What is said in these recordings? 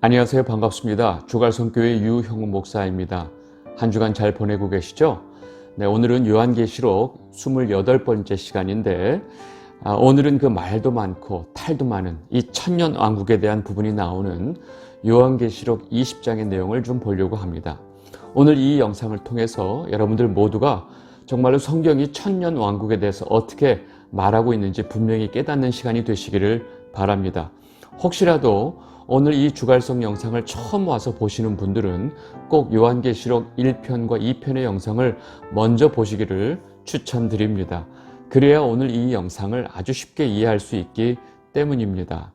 안녕하세요. 반갑습니다. 주갈성교회 유형우 목사입니다. 한 주간 잘 보내고 계시죠? 네, 오늘은 요한계시록 28번째 시간인데 오늘은 그 말도 많고 탈도 많은 이 천년 왕국에 대한 부분이 나오는 요한계시록 20장의 내용을 좀 보려고 합니다. 오늘 이 영상을 통해서 여러분들 모두가 정말로 성경이 천년 왕국에 대해서 어떻게 말하고 있는지 분명히 깨닫는 시간이 되시기를 바랍니다. 혹시라도 오늘 이 주갈성 영상을 처음 와서 보시는 분들은 꼭 요한계시록 1편과 2편의 영상을 먼저 보시기를 추천드립니다. 그래야 오늘 이 영상을 아주 쉽게 이해할 수 있기 때문입니다.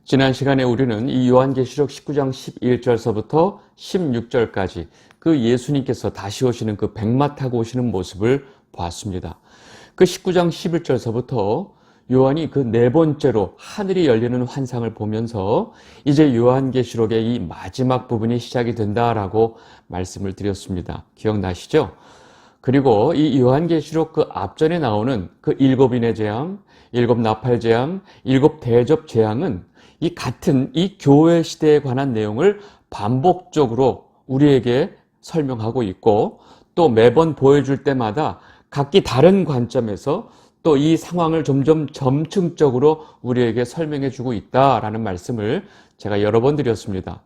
지난 시간에 우리는 이 요한계시록 19장 11절서부터 16절까지 그 예수님께서 다시 오시는 그 백마 타고 오시는 모습을 보았습니다. 그 19장 11절서부터 요한이 그 네 번째로 하늘이 열리는 환상을 보면서 이제 요한계시록의 이 마지막 부분이 시작이 된다라고 말씀을 드렸습니다. 기억나시죠? 그리고 이 요한계시록 그 앞전에 나오는 그 일곱인의 재앙, 일곱 나팔 재앙, 일곱 대접 재앙은 이 같은 이 교회 시대에 관한 내용을 반복적으로 우리에게 설명하고 있고 또 매번 보여줄 때마다 각기 다른 관점에서 또 이 상황을 점점 점층적으로 우리에게 설명해 주고 있다라는 말씀을 제가 여러 번 드렸습니다.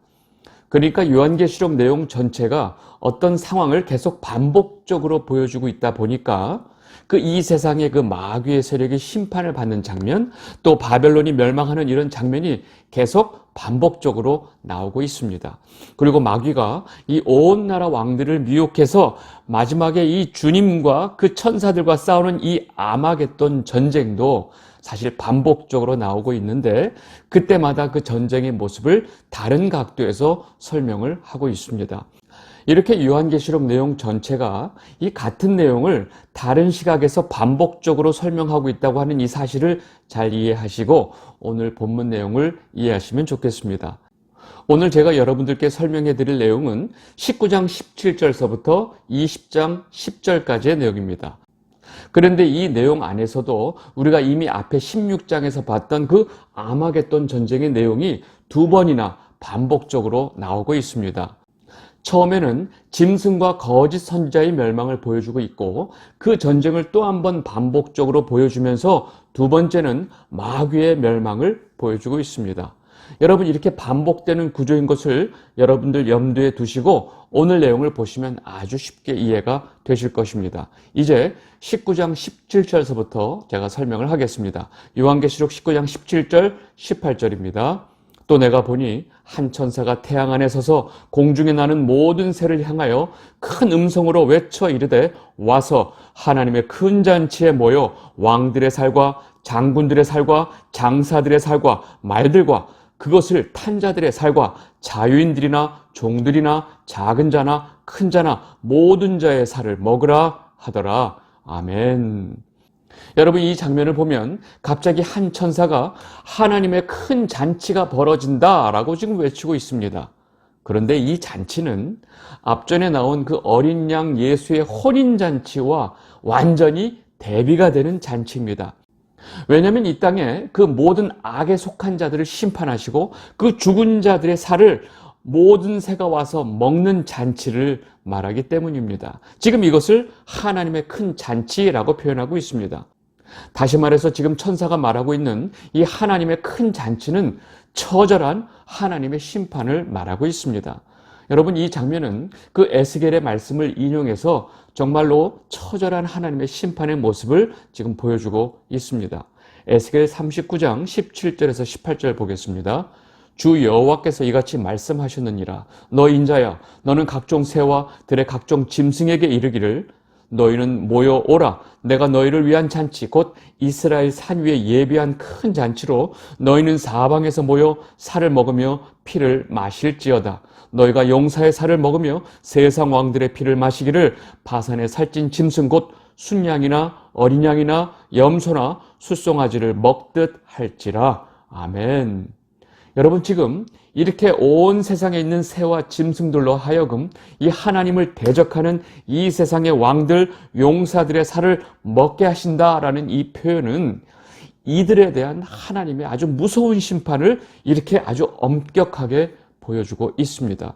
그러니까 요한계시록 내용 전체가 어떤 상황을 계속 반복적으로 보여주고 있다 보니까 그 이 세상의 그 마귀의 세력이 심판을 받는 장면, 또 바벨론이 멸망하는 이런 장면이 계속 반복적으로 나오고 있습니다. 그리고 마귀가 이 온 나라 왕들을 미혹해서 마지막에 이 주님과 그 천사들과 싸우는 이 아마겟돈 전쟁도 사실 반복적으로 나오고 있는데 그때마다 그 전쟁의 모습을 다른 각도에서 설명을 하고 있습니다. 이렇게 요한계시록 내용 전체가 이 같은 내용을 다른 시각에서 반복적으로 설명하고 있다고 하는 이 사실을 잘 이해하시고 오늘 본문 내용을 이해하시면 좋겠습니다. 오늘 제가 여러분들께 설명해 드릴 내용은 19장 17절서부터 20장 10절까지의 내용입니다. 그런데 이 내용 안에서도 우리가 이미 앞에 16장에서 봤던 그 아마겟돈 전쟁의 내용이 두 번이나 반복적으로 나오고 있습니다. 처음에는 짐승과 거짓 선지자의 멸망을 보여주고 있고 그 전쟁을 또 한 번 반복적으로 보여주면서 두 번째는 마귀의 멸망을 보여주고 있습니다. 여러분 이렇게 반복되는 구조인 것을 여러분들 염두에 두시고 오늘 내용을 보시면 아주 쉽게 이해가 되실 것입니다. 이제 19장 17절서부터 제가 설명을 하겠습니다. 요한계시록 19장 17절 18절입니다. 또 내가 보니 한 천사가 태양 안에 서서 공중에 나는 모든 새를 향하여 큰 음성으로 외쳐 이르되 와서 하나님의 큰 잔치에 모여 왕들의 살과 장군들의 살과 장사들의 살과 말들과 그것을 탄 자들의 살과 자유인들이나 종들이나 작은 자나 큰 자나 모든 자의 살을 먹으라 하더라. 아멘. 여러분 이 장면을 보면 갑자기 한 천사가 하나님의 큰 잔치가 벌어진다라고 지금 외치고 있습니다. 그런데 이 잔치는 앞전에 나온 그 어린 양 예수의 혼인잔치와 완전히 대비가 되는 잔치입니다. 왜냐하면 이 땅에 그 모든 악에 속한 자들을 심판하시고 그 죽은 자들의 살을 모든 새가 와서 먹는 잔치를 말하기 때문입니다. 지금 이것을 하나님의 큰 잔치라고 표현하고 있습니다. 다시 말해서 지금 천사가 말하고 있는 이 하나님의 큰 잔치는 처절한 하나님의 심판을 말하고 있습니다. 여러분 이 장면은 그 에스겔의 말씀을 인용해서 정말로 처절한 하나님의 심판의 모습을 지금 보여주고 있습니다. 에스겔 39장 17절에서 18절 보겠습니다. 주 여호와께서 이같이 말씀하셨느니라. 너 인자야 너는 각종 새와 들의 각종 짐승에게 이르기를 너희는 모여 오라. 내가 너희를 위한 잔치 곧 이스라엘 산 위에 예비한 큰 잔치로 너희는 사방에서 모여 살을 먹으며 피를 마실지어다. 너희가 용사의 살을 먹으며 세상 왕들의 피를 마시기를 바산에 살찐 짐승 곧 순양이나 어린 양이나 염소나 숫송아지를 먹듯 할지라. 아멘. 여러분 지금 이렇게 온 세상에 있는 새와 짐승들로 하여금 이 하나님을 대적하는 이 세상의 왕들, 용사들의 살을 먹게 하신다라는 이 표현은 이들에 대한 하나님의 아주 무서운 심판을 이렇게 아주 엄격하게 보여주고 있습니다.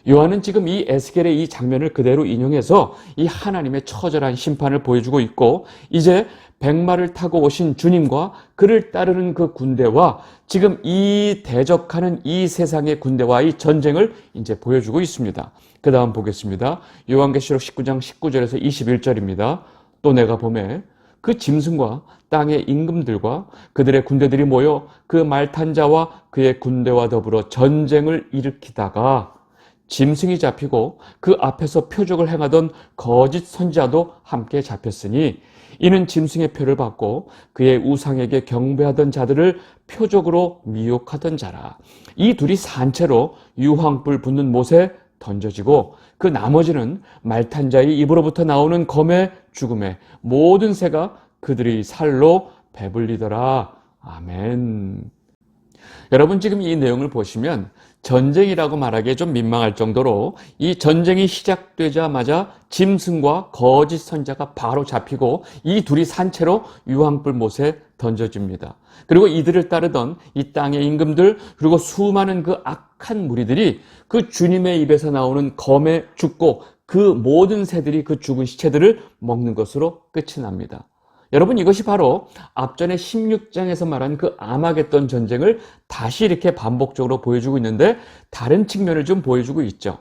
요한은 지금 이 에스겔의 이 장면을 그대로 인용해서 이 하나님의 처절한 심판을 보여주고 있고, 이제 백마를 타고 오신 주님과 그를 따르는 그 군대와 지금 이 대적하는 이 세상의 군대와의 전쟁을 이제 보여주고 있습니다. 그 다음 보겠습니다. 요한계시록 19장 19절에서 21절입니다. 또 내가 보매 그 짐승과 땅의 임금들과 그들의 군대들이 모여 그 말 탄 자와 그의 군대와 더불어 전쟁을 일으키다가 짐승이 잡히고 그 앞에서 표적을 행하던 거짓 선지자도 함께 잡혔으니 이는 짐승의 표를 받고 그의 우상에게 경배하던 자들을 표적으로 미혹하던 자라. 이 둘이 산채로 유황불 붙는 못에 던져지고 그 나머지는 말탄 자의 입으로부터 나오는 검의 죽음에 모든 새가 그들의 살로 배불리더라. 아멘. 여러분, 지금 이 내용을 보시면 전쟁이라고 말하기에 좀 민망할 정도로 이 전쟁이 시작되자마자 짐승과 거짓 선자가 바로 잡히고 이 둘이 산채로 유황불 못에 던져집니다. 그리고 이들을 따르던 이 땅의 임금들, 그리고 수많은 그 악한 무리들이 그 주님의 입에서 나오는 검에 죽고 그 모든 새들이 그 죽은 시체들을 먹는 것으로 끝이 납니다. 여러분, 이것이 바로 앞전에 16장에서 말한 그 아마겟돈 전쟁을 다시 이렇게 반복적으로 보여주고 있는데, 다른 측면을 좀 보여주고 있죠.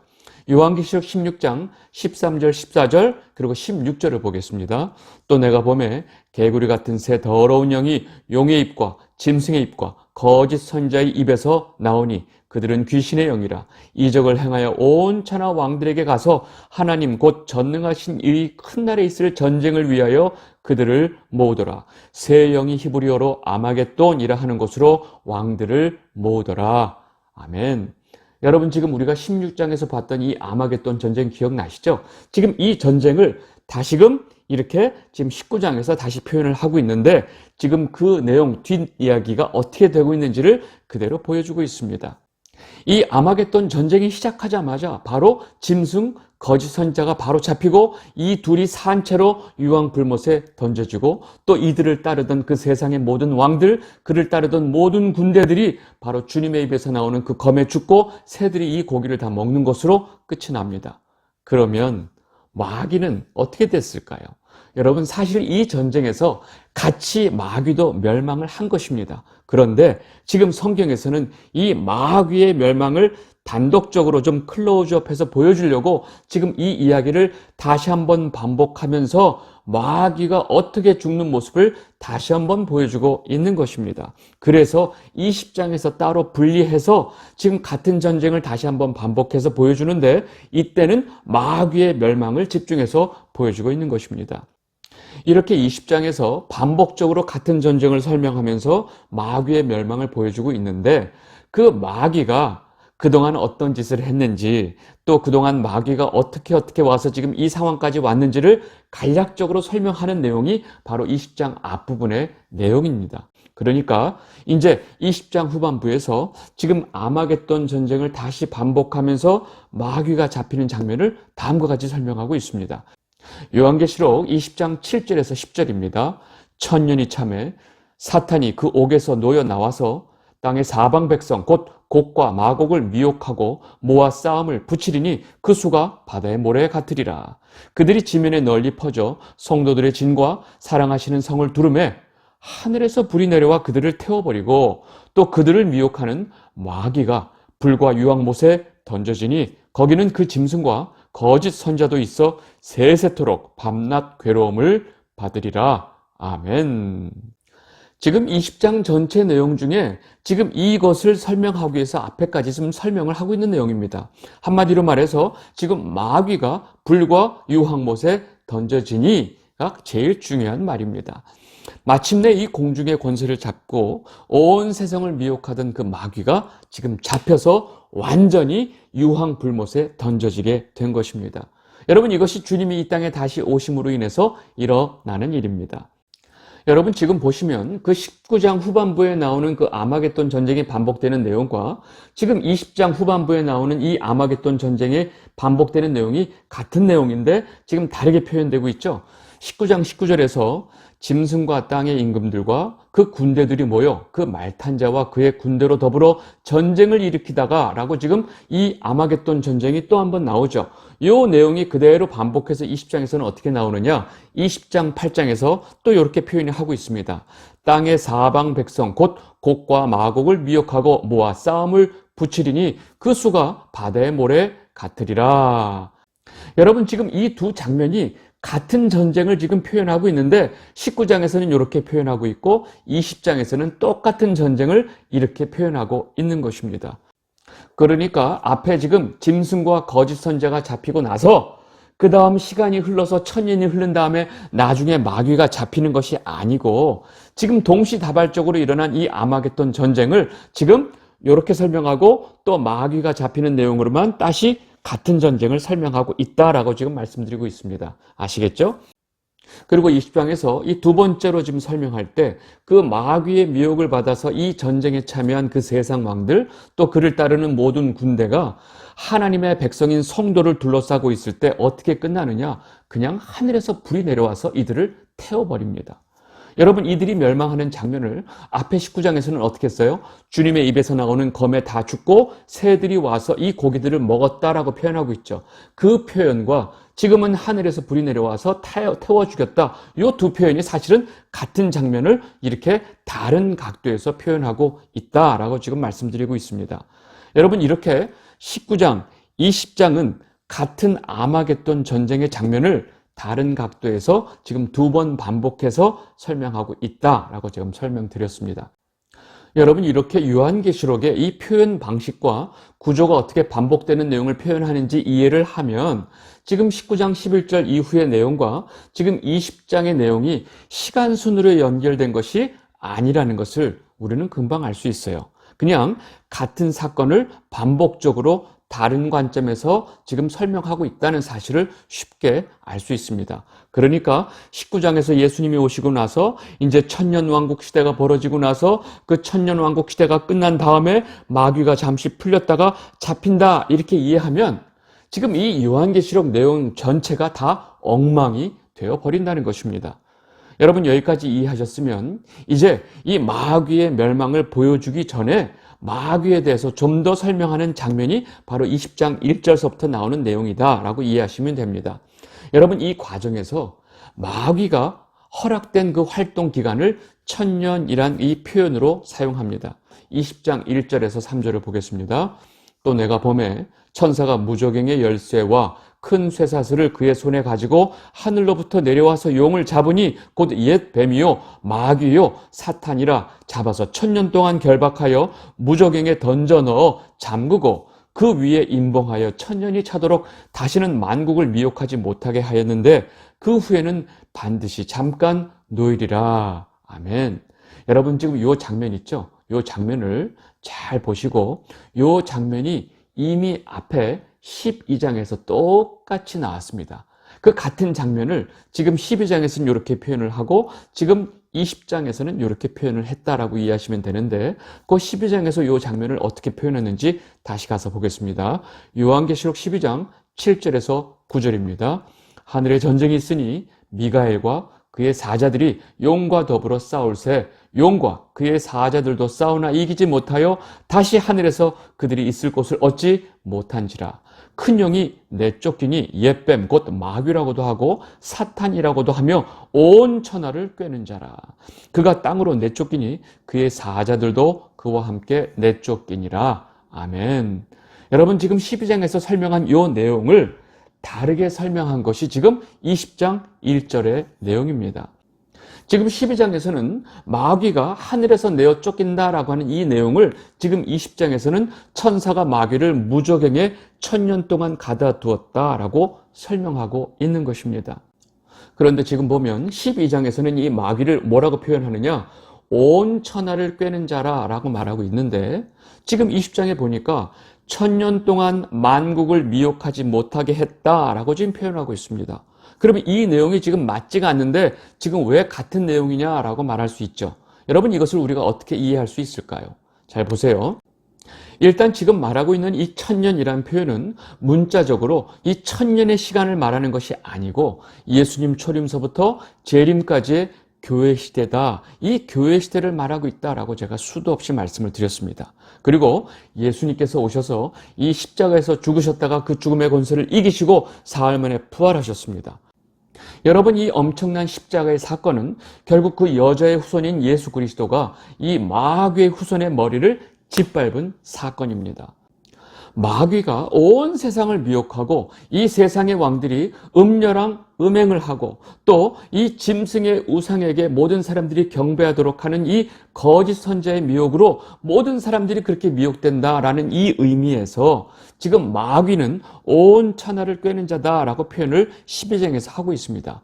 요한계시록 16장 13절 14절 그리고 16절을 보겠습니다. 또 내가 보매 개구리 같은 새 더러운 영이 용의 입과 짐승의 입과 거짓 선자의 입에서 나오니 그들은 귀신의 영이라 이적을 행하여 온 천하 왕들에게 가서 하나님 곧 전능하신 이 큰 날에 있을 전쟁을 위하여 그들을 모으더라. 새 영이 히브리어로 아마겟돈이라 하는 곳으로 왕들을 모으더라. 아멘. 여러분, 지금 우리가 16장에서 봤던 이 아마겟돈 전쟁 기억나시죠? 지금 이 전쟁을 다시금 이렇게 지금 19장에서 다시 표현을 하고 있는데, 지금 그 내용 뒷이야기가 어떻게 되고 있는지를 그대로 보여주고 있습니다. 이 아마겟돈 전쟁이 시작하자마자 바로 짐승, 거짓 선지자가 바로 잡히고 이 둘이 산채로 유황불못에 던져지고, 또 이들을 따르던 그 세상의 모든 왕들, 그를 따르던 모든 군대들이 바로 주님의 입에서 나오는 그 검에 죽고 새들이 이 고기를 다 먹는 것으로 끝이 납니다. 그러면 마귀는 어떻게 됐을까요? 여러분, 사실 이 전쟁에서 같이 마귀도 멸망을 한 것입니다. 그런데 지금 성경에서는 이 마귀의 멸망을 단독적으로 좀 클로즈업해서 보여주려고 지금 이 이야기를 다시 한번 반복하면서 마귀가 어떻게 죽는 모습을 다시 한번 보여주고 있는 것입니다. 그래서 20장에서 따로 분리해서 지금 같은 전쟁을 다시 한번 반복해서 보여주는데, 이때는 마귀의 멸망을 집중해서 보여주고 있는 것입니다. 이렇게 20장에서 반복적으로 같은 전쟁을 설명하면서 마귀의 멸망을 보여주고 있는데, 그 마귀가 그동안 어떤 짓을 했는지, 또 그동안 마귀가 어떻게 와서 지금 이 상황까지 왔는지를 간략적으로 설명하는 내용이 바로 20장 앞부분의 내용입니다. 그러니까 이제 20장 후반부에서 지금 아마겟돈 전쟁을 다시 반복하면서 마귀가 잡히는 장면을 다음과 같이 설명하고 있습니다. 요한계시록 20장 7절에서 10절입니다. 천년이 참에 사탄이 그 옥에서 놓여 나와서 땅의 사방 백성 곧 곡과 마곡을 미혹하고 모아 싸움을 붙이리니 그 수가 바다의 모래 같으리라. 그들이 지면에 널리 퍼져 성도들의 진과 사랑하시는 성을 두르매 하늘에서 불이 내려와 그들을 태워버리고, 또 그들을 미혹하는 마귀가 불과 유황못에 던져지니 거기는 그 짐승과 거짓 선자도 있어 세세토록 밤낮 괴로움을 받으리라. 아멘. 지금 20장 전체 내용 중에 지금 이것을 설명하기 위해서 앞에까지 지금 설명을 하고 있는 내용입니다. 한마디로 말해서 지금 마귀가 불과 유황못에 던져지니가 제일 중요한 말입니다. 마침내 이 공중의 권세를 잡고 온 세상을 미혹하던 그 마귀가 지금 잡혀서 완전히 유황불못에 던져지게 된 것입니다. 여러분, 이것이 주님이 이 땅에 다시 오심으로 인해서 일어나는 일입니다. 여러분, 지금 보시면 그 19장 후반부에 나오는 그 아마겟돈 전쟁이 반복되는 내용과 지금 20장 후반부에 나오는 이 아마겟돈 전쟁에 반복되는 내용이 같은 내용인데 지금 다르게 표현되고 있죠. 19장 19절에서 짐승과 땅의 임금들과 그 군대들이 모여 그 말탄자와 그의 군대로 더불어 전쟁을 일으키다가 라고 지금 이 아마겟돈 전쟁이 또 한 번 나오죠. 이 내용이 그대로 반복해서 20장에서는 어떻게 나오느냐, 20장 8장에서 또 이렇게 표현을 하고 있습니다. 땅의 사방 백성 곧 곡과 마곡을 미혹하고 모아 싸움을 붙이리니 그 수가 바다의 모래 같으리라. 여러분, 지금 이 두 장면이 같은 전쟁을 지금 표현하고 있는데 19장에서는 이렇게 표현하고 있고 20장에서는 똑같은 전쟁을 이렇게 표현하고 있는 것입니다. 그러니까 앞에 지금 짐승과 거짓 선지자가 잡히고 나서 그 다음 시간이 흘러서 천년이 흐른 다음에 나중에 마귀가 잡히는 것이 아니고 지금 동시다발적으로 일어난 이 아마겟돈 전쟁을 지금 이렇게 설명하고 또 마귀가 잡히는 내용으로만 다시 같은 전쟁을 설명하고 있다라고 지금 말씀드리고 있습니다. 아시겠죠? 그리고 20장에서 이 두 번째로 지금 설명할 때 그 마귀의 미혹을 받아서 이 전쟁에 참여한 그 세상 왕들 또 그를 따르는 모든 군대가 하나님의 백성인 성도를 둘러싸고 있을 때 어떻게 끝나느냐? 그냥 하늘에서 불이 내려와서 이들을 태워버립니다. 여러분, 이들이 멸망하는 장면을 앞에 19장에서는 어떻게 했어요? 주님의 입에서 나오는 검에 다 죽고 새들이 와서 이 고기들을 먹었다라고 표현하고 있죠. 그 표현과 지금은 하늘에서 불이 내려와서 태워 죽였다. 이 두 표현이 사실은 같은 장면을 이렇게 다른 각도에서 표현하고 있다라고 지금 말씀드리고 있습니다. 여러분, 이렇게 19장, 20장은 같은 아마겟돈 전쟁의 장면을 다른 각도에서 지금 두 번 반복해서 설명하고 있다라고 지금 설명드렸습니다. 여러분, 이렇게 요한계시록의 이 표현 방식과 구조가 어떻게 반복되는 내용을 표현하는지 이해를 하면 지금 19장 11절 이후의 내용과 지금 20장의 내용이 시간순으로 연결된 것이 아니라는 것을 우리는 금방 알 수 있어요. 그냥 같은 사건을 반복적으로 다른 관점에서 지금 설명하고 있다는 사실을 쉽게 알 수 있습니다. 그러니까 19장에서 예수님이 오시고 나서 이제 천년왕국 시대가 벌어지고 나서 그 천년왕국 시대가 끝난 다음에 마귀가 잠시 풀렸다가 잡힌다 이렇게 이해하면 지금 이 요한계시록 내용 전체가 다 엉망이 되어 버린다는 것입니다. 여러분, 여기까지 이해하셨으면 이제 이 마귀의 멸망을 보여주기 전에 마귀에 대해서 좀 더 설명하는 장면이 바로 20장 1절서부터 나오는 내용이다 라고 이해하시면 됩니다. 여러분, 이 과정에서 마귀가 허락된 그 활동 기간을 천년이란 이 표현으로 사용합니다. 20장 1절에서 3절을 보겠습니다. 또 내가 보매 천사가 무저갱의 열쇠와 큰 쇠사슬을 그의 손에 가지고 하늘로부터 내려와서 용을 잡으니 곧 옛 뱀이요 마귀요 사탄이라 잡아서 천년 동안 결박하여 무저갱에 던져 넣어 잠그고 그 위에 임봉하여 천년이 차도록 다시는 만국을 미혹하지 못하게 하였는데 그 후에는 반드시 잠깐 놓이리라. 아멘. 여러분, 지금 이 장면 있죠? 이 장면을 잘 보시고 이 장면이 이미 앞에 12장에서 똑같이 나왔습니다. 그 같은 장면을 지금 12장에서는 이렇게 표현을 하고 지금 20장에서는 이렇게 표현을 했다라고 이해하시면 되는데 그 12장에서 이 장면을 어떻게 표현했는지 다시 가서 보겠습니다. 요한계시록 12장 7절에서 9절입니다. 하늘에 전쟁이 있으니 미가엘과 그의 사자들이 용과 더불어 싸울새 용과 그의 사자들도 싸우나 이기지 못하여 다시 하늘에서 그들이 있을 곳을 얻지 못한지라. 큰 용이 내쫓기니 옛뱀 곧 마귀라고도 하고 사탄이라고도 하며 온 천하를 꿰는 자라. 그가 땅으로 내쫓기니 그의 사자들도 그와 함께 내쫓기니라. 아멘. 여러분, 지금 12장에서 설명한 이 내용을 다르게 설명한 것이 지금 20장 1절의 내용입니다. 지금 12장에서는 마귀가 하늘에서 내어 쫓긴다라고 하는 이 내용을 지금 20장에서는 천사가 마귀를 무저갱에 천년 동안 가다 두었다라고 설명하고 있는 것입니다. 그런데 지금 보면 12장에서는 이 마귀를 뭐라고 표현하느냐? 온 천하를 꿰는 자라라고 말하고 있는데 지금 20장에 보니까 천년 동안 만국을 미혹하지 못하게 했다라고 지금 표현하고 있습니다. 그러면 이 내용이 지금 맞지가 않는데 지금 왜 같은 내용이냐라고 말할 수 있죠. 여러분, 이것을 우리가 어떻게 이해할 수 있을까요? 잘 보세요. 일단 지금 말하고 있는 이 천년이라는 표현은 문자적으로 이 천년의 시간을 말하는 것이 아니고 예수님 초림서부터 재림까지의 교회 시대다. 이 교회 시대를 말하고 있다라고 제가 수도 없이 말씀을 드렸습니다. 그리고 예수님께서 오셔서 이 십자가에서 죽으셨다가 그 죽음의 권세를 이기시고 사흘 만에 부활하셨습니다. 여러분, 이 엄청난 십자가의 사건은 결국 그 여자의 후손인 예수 그리스도가 이 마귀의 후손의 머리를 짓밟은 사건입니다. 마귀가 온 세상을 미혹하고 이 세상의 왕들이 음녀랑 음행을 하고 또 이 짐승의 우상에게 모든 사람들이 경배하도록 하는 이 거짓 선자의 미혹으로 모든 사람들이 그렇게 미혹된다라는 이 의미에서 지금 마귀는 온 천하를 꿰는 자다라고 표현을 12장에서 하고 있습니다.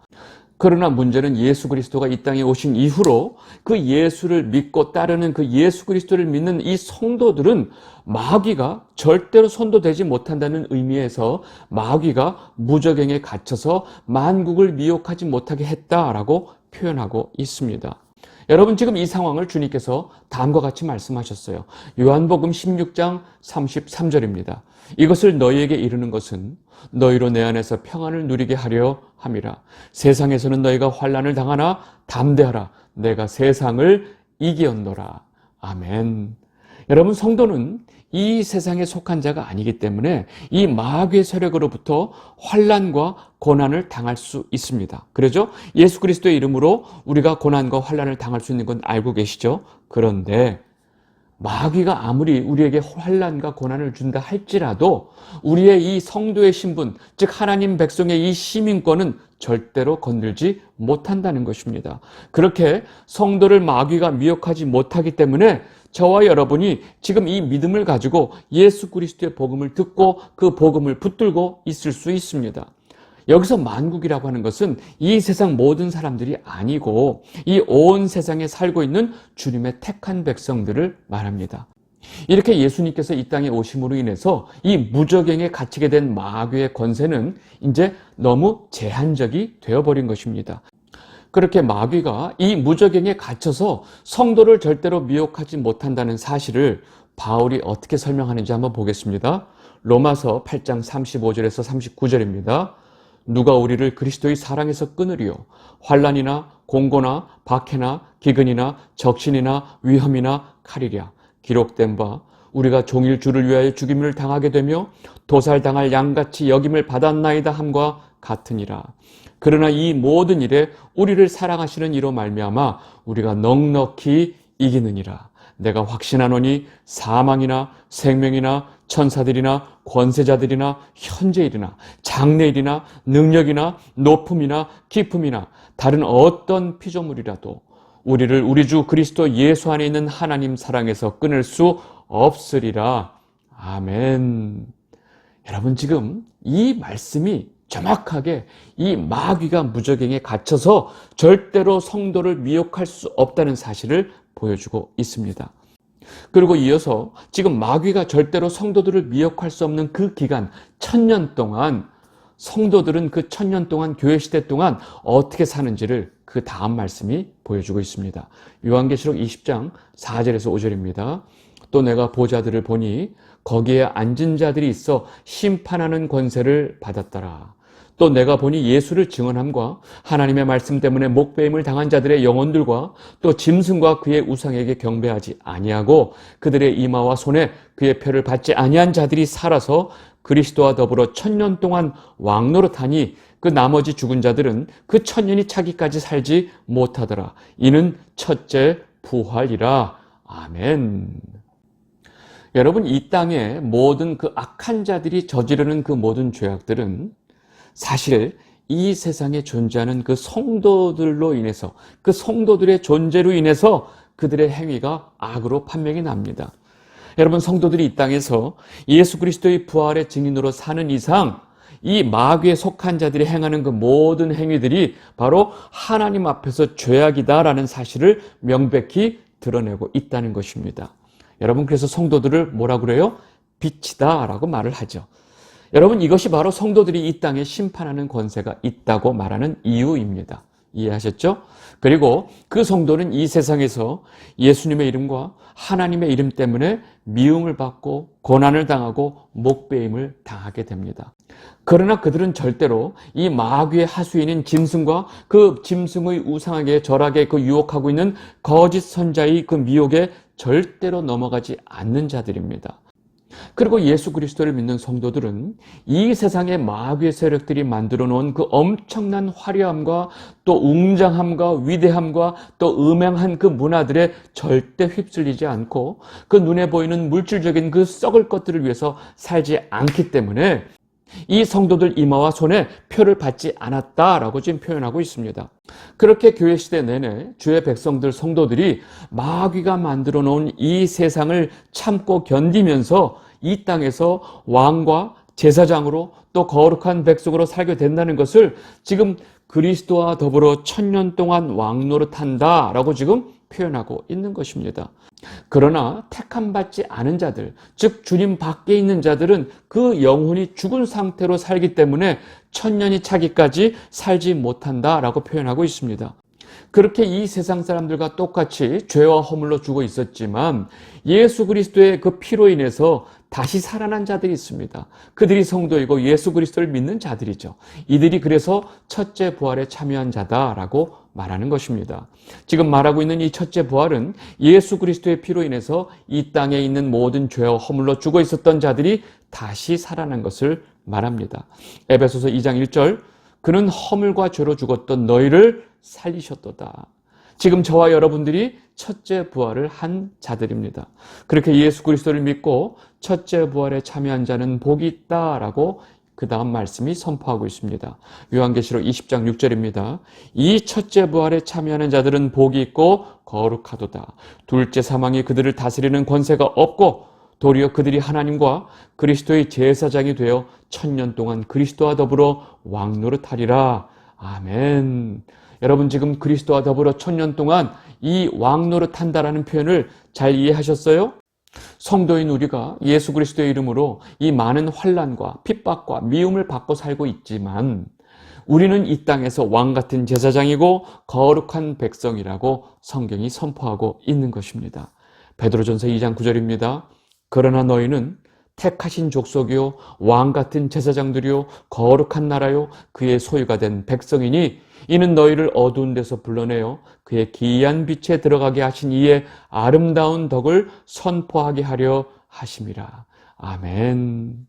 그러나 문제는 예수 그리스도가 이 땅에 오신 이후로 그 예수를 믿고 따르는 그 예수 그리스도를 믿는 이 성도들은 마귀가 절대로 손도대지 못한다는 의미에서 마귀가 무저갱에 갇혀서 만국을 미혹하지 못하게 했다라고 표현하고 있습니다. 여러분, 지금 이 상황을 주님께서 다음과 같이 말씀하셨어요. 요한복음 16장 33절입니다. 이것을 너희에게 이르는 것은 너희로 내 안에서 평안을 누리게 하려 함이라. 세상에서는 너희가 환난을 당하나 담대하라. 내가 세상을 이기었노라. 아멘. 여러분, 성도는 이 세상에 속한 자가 아니기 때문에 이 마귀의 세력으로부터 환난과 고난을 당할 수 있습니다. 그러죠? 예수 그리스도의 이름으로 우리가 고난과 환난을 당할 수 있는 건 알고 계시죠? 그런데 마귀가 아무리 우리에게 환난과 고난을 준다 할지라도 우리의 이 성도의 신분, 즉 하나님 백성의 이 시민권은 절대로 건들지 못한다는 것입니다. 그렇게 성도를 마귀가 미혹하지 못하기 때문에 저와 여러분이 지금 이 믿음을 가지고 예수 그리스도의 복음을 듣고 그 복음을 붙들고 있을 수 있습니다. 여기서 만국이라고 하는 것은 이 세상 모든 사람들이 아니고 이 온 세상에 살고 있는 주님의 택한 백성들을 말합니다. 이렇게 예수님께서 이 땅에 오심으로 인해서 이 무저갱에 갇히게 된 마귀의 권세는 이제 너무 제한적이 되어버린 것입니다. 그렇게 마귀가 이 무저갱에 갇혀서 성도를 절대로 미혹하지 못한다는 사실을 바울이 어떻게 설명하는지 한번 보겠습니다. 로마서 8장 35절에서 39절입니다. 누가 우리를 그리스도의 사랑에서 끊으리요? 환난이나 공고나 박해나 기근이나 적신이나 위험이나 칼이랴. 기록된 바 우리가 종일 주를 위하여 죽임을 당하게 되며 도살당할 양같이 여김을 받았나이다 함과 같으니라. 그러나 이 모든 일에 우리를 사랑하시는 이로 말미암아 우리가 넉넉히 이기느니라. 내가 확신하노니 사망이나 생명이나 천사들이나 권세자들이나 현재일이나 장래일이나 능력이나 높음이나 깊음이나 다른 어떤 피조물이라도 우리를 우리 주 그리스도 예수 안에 있는 하나님 사랑에서 끊을 수 없으리라. 아멘. 여러분, 지금 이 말씀이 정확하게 이 마귀가 무저갱에 갇혀서 절대로 성도를 미혹할 수 없다는 사실을 보여주고 있습니다. 그리고 이어서 지금 마귀가 절대로 성도들을 미혹할 수 없는 그 기간 1000년 동안 성도들은 그 1000년 동안 교회 시대 동안 어떻게 사는지를 그 다음 말씀이 보여주고 있습니다. 요한계시록 20장 4절에서 5절입니다. 또 내가 보좌들을 보니 거기에 앉은 자들이 있어 심판하는 권세를 받았더라. 또 내가 보니 예수를 증언함과 하나님의 말씀 때문에 목배임을 당한 자들의 영혼들과 또 짐승과 그의 우상에게 경배하지 아니하고 그들의 이마와 손에 그의 표를 받지 아니한 자들이 살아서 그리스도와 더불어 1000년 동안 왕노릇하니 그 나머지 죽은 자들은 그 1000년이 차기까지 살지 못하더라. 이는 첫째 부활이라. 아멘. 여러분, 이 땅에 모든 그 악한 자들이 저지르는 그 모든 죄악들은 사실 이 세상에 존재하는 그 성도들로 인해서, 그 성도들의 존재로 인해서 그들의 행위가 악으로 판명이 납니다. 여러분, 성도들이 이 땅에서 예수 그리스도의 부활의 증인으로 사는 이상 이 마귀에 속한 자들이 행하는 그 모든 행위들이 바로 하나님 앞에서 죄악이다라는 사실을 명백히 드러내고 있다는 것입니다. 여러분, 그래서 성도들을 뭐라 그래요? 빛이다라고 말을 하죠. 여러분, 이것이 바로 성도들이 이 땅에 심판하는 권세가 있다고 말하는 이유입니다. 이해하셨죠? 그리고 그 성도는 이 세상에서 예수님의 이름과 하나님의 이름 때문에 미움을 받고 고난을 당하고 목배임을 당하게 됩니다. 그러나 그들은 절대로 이 마귀의 하수인인 짐승과 그 짐승의 우상에게 절하게 그 유혹하고 있는 거짓 선자의 그 미혹에 절대로 넘어가지 않는 자들입니다. 그리고 예수 그리스도를 믿는 성도들은 이 세상의 마귀의 세력들이 만들어 놓은 그 엄청난 화려함과 또 웅장함과 위대함과 또 음행한 그 문화들에 절대 휩쓸리지 않고 그 눈에 보이는 물질적인 그 썩을 것들을 위해서 살지 않기 때문에 이 성도들 이마와 손에 표를 받지 않았다라고 지금 표현하고 있습니다. 그렇게 교회 시대 내내 주의 백성들 성도들이 마귀가 만들어 놓은 이 세상을 참고 견디면서 이 땅에서 왕과 제사장으로 또 거룩한 백성으로 살게 된다는 것을 지금 그리스도와 더불어 1000년 동안 왕노릇한다라고 지금 표현하고 있는 것입니다. 그러나 택함 받지 않은 자들, 즉 주님 밖에 있는 자들은 그 영혼이 죽은 상태로 살기 때문에 1000년이 차기까지 살지 못한다라고 표현하고 있습니다. 그렇게 이 세상 사람들과 똑같이 죄와 허물로 죽어 있었지만 예수 그리스도의 그 피로 인해서 다시 살아난 자들이 있습니다. 그들이 성도이고 예수 그리스도를 믿는 자들이죠. 이들이 그래서 첫째 부활에 참여한 자다라고 말하는 것입니다. 지금 말하고 있는 이 첫째 부활은 예수 그리스도의 피로 인해서 이 땅에 있는 모든 죄와 허물로 죽어 있었던 자들이 다시 살아난 것을 말합니다. 에베소서 2장 1절 그는 허물과 죄로 죽었던 너희를 살리셨도다. 지금 저와 여러분들이 첫째 부활을 한 자들입니다. 그렇게 예수 그리스도를 믿고 첫째 부활에 참여한 자는 복이 있다라고 그 다음 말씀이 선포하고 있습니다. 요한계시록 20장 6절입니다. 이 첫째 부활에 참여하는 자들은 복이 있고 거룩하도다. 둘째 사망이 그들을 다스리는 권세가 없고 도리어 그들이 하나님과 그리스도의 제사장이 되어 1000년 동안 그리스도와 더불어 왕노릇하리라. 아멘. 여러분 지금 그리스도와 더불어 1000년 동안 이 왕노릇한다라는 표현을 잘 이해하셨어요? 성도인 우리가 예수 그리스도의 이름으로 이 많은 환난과 핍박과 미움을 받고 살고 있지만 우리는 이 땅에서 왕 같은 제사장이고 거룩한 백성이라고 성경이 선포하고 있는 것입니다. 베드로전서 2장 9절입니다. 그러나 너희는 택하신 족속이요 왕 같은 제사장들이요 거룩한 나라요 그의 소유가 된 백성이니 이는 너희를 어두운 데서 불러내어 그의 기이한 빛에 들어가게 하신 이의 아름다운 덕을 선포하게 하려 하심이라. 아멘.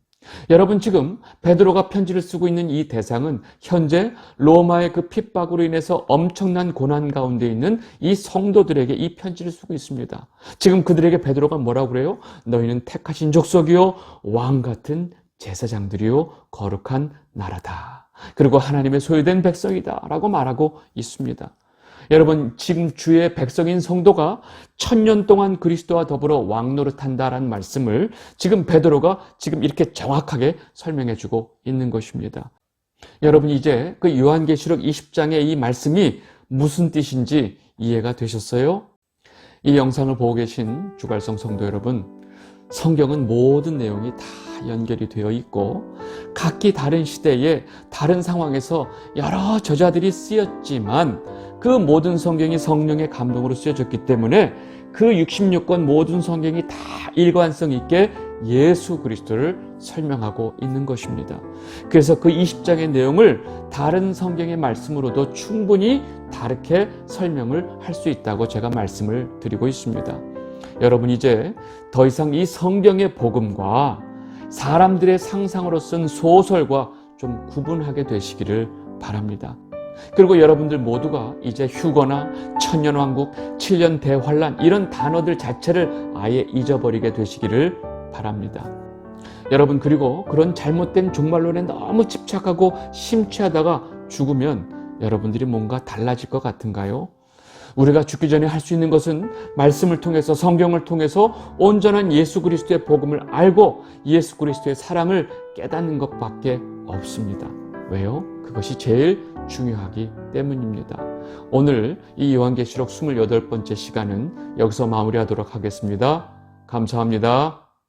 여러분 지금 베드로가 편지를 쓰고 있는 이 대상은 현재 로마의 그 핍박으로 인해서 엄청난 고난 가운데 있는 이 성도들에게 이 편지를 쓰고 있습니다. 지금 그들에게 베드로가 뭐라고 그래요? 너희는 택하신 족속이요 왕 같은 제사장들이요 거룩한 나라다. 그리고 하나님의 소유된 백성이다 라고 말하고 있습니다. 여러분 지금 주의 백성인 성도가 1000년 동안 그리스도와 더불어 왕노릇한다라는 말씀을 지금 베드로가 지금 이렇게 정확하게 설명해주고 있는 것입니다. 여러분 이제 그 요한계시록 20장의 이 말씀이 무슨 뜻인지 이해가 되셨어요? 이 영상을 보고 계신 주갈성 성도 여러분, 성경은 모든 내용이 다 연결이 되어 있고 각기 다른 시대에 다른 상황에서 여러 저자들이 쓰였지만 그 모든 성경이 성령의 감동으로 쓰여졌기 때문에 그 66권 모든 성경이 다 일관성 있게 예수 그리스도를 설명하고 있는 것입니다. 그래서 그 20장의 내용을 다른 성경의 말씀으로도 충분히 다르게 설명을 할 수 있다고 제가 말씀을 드리고 있습니다. 여러분 이제 더 이상 이 성경의 복음과 사람들의 상상으로 쓴 소설과 좀 구분하게 되시기를 바랍니다. 그리고 여러분들 모두가 이제 휴거나 천년왕국, 7년 대환란 이런 단어들 자체를 아예 잊어버리게 되시기를 바랍니다. 여러분 그리고 그런 잘못된 종말론에 너무 집착하고 심취하다가 죽으면 여러분들이 뭔가 달라질 것 같은가요? 우리가 죽기 전에 할 수 있는 것은 말씀을 통해서 성경을 통해서 온전한 예수 그리스도의 복음을 알고 예수 그리스도의 사랑을 깨닫는 것밖에 없습니다. 왜요? 그것이 제일 중요하기 때문입니다. 오늘 이 요한계시록 28번째 시간은 여기서 마무리하도록 하겠습니다. 감사합니다.